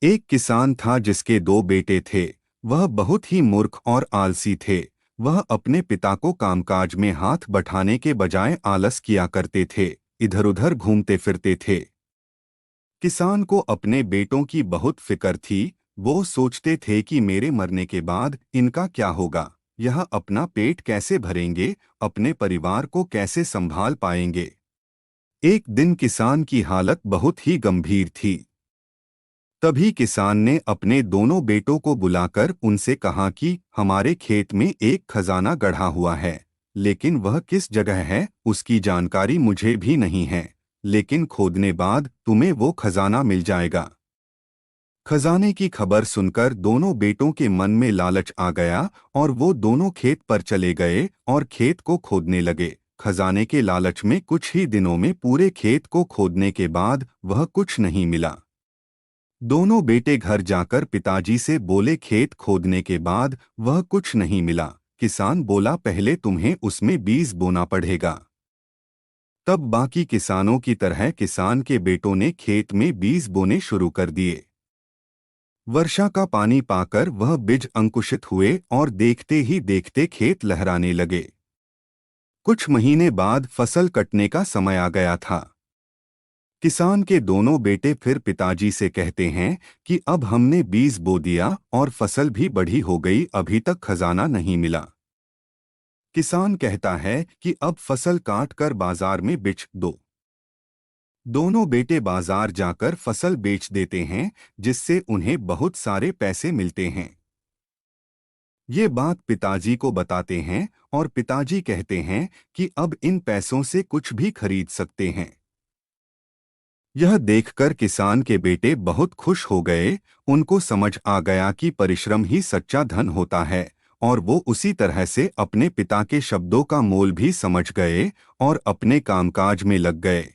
एक किसान था जिसके दो बेटे थे। वह बहुत ही मूर्ख और आलसी थे। वह अपने पिता को कामकाज में हाथ बटाने के बजाय आलस किया करते थे, इधर उधर घूमते फिरते थे। किसान को अपने बेटों की बहुत फिक्र थी। वो सोचते थे कि मेरे मरने के बाद इनका क्या होगा, यह अपना पेट कैसे भरेंगे, अपने परिवार को कैसे संभाल पाएंगे। एक दिन किसान की हालत बहुत ही गंभीर थी। तभी किसान ने अपने दोनों बेटों को बुलाकर उनसे कहा कि हमारे खेत में एक खजाना गढ़ा हुआ है, लेकिन वह किस जगह है उसकी जानकारी मुझे भी नहीं है, लेकिन खोदने बाद तुम्हें वो खजाना मिल जाएगा। खजाने की खबर सुनकर दोनों बेटों के मन में लालच आ गया और वो दोनों खेत पर चले गए और खेत को खोदने लगे। खजाने के लालच में कुछ ही दिनों में पूरे खेत को खोदने के बाद वह कुछ नहीं मिला। दोनों बेटे घर जाकर पिताजी से बोले खेत खोदने के बाद वह कुछ नहीं मिला। किसान बोला पहले तुम्हें उसमें बीज बोना पड़ेगा। तब बाकी किसानों की तरह किसान के बेटों ने खेत में बीज बोने शुरू कर दिए। वर्षा का पानी पाकर वह बीज अंकुशित हुए और देखते ही देखते खेत लहराने लगे। कुछ महीने बाद फसल कटने का समय आ गया था। किसान के दोनों बेटे फिर पिताजी से कहते हैं कि अब हमने बीज बो दिया और फसल भी बड़ी हो गई, अभी तक खजाना नहीं मिला। किसान कहता है कि अब फसल काट कर बाजार में बेच दो। दोनों बेटे बाजार जाकर फसल बेच देते हैं, जिससे उन्हें बहुत सारे पैसे मिलते हैं। ये बात पिताजी को बताते हैं और पिताजी कहते हैं कि अब इन पैसों से कुछ भी खरीद सकते हैं। यह देखकर किसान के बेटे बहुत खुश हो गए। उनको समझ आ गया कि परिश्रम ही सच्चा धन होता है, और वो उसी तरह से अपने पिता के शब्दों का मोल भी समझ गए और अपने कामकाज में लग गए।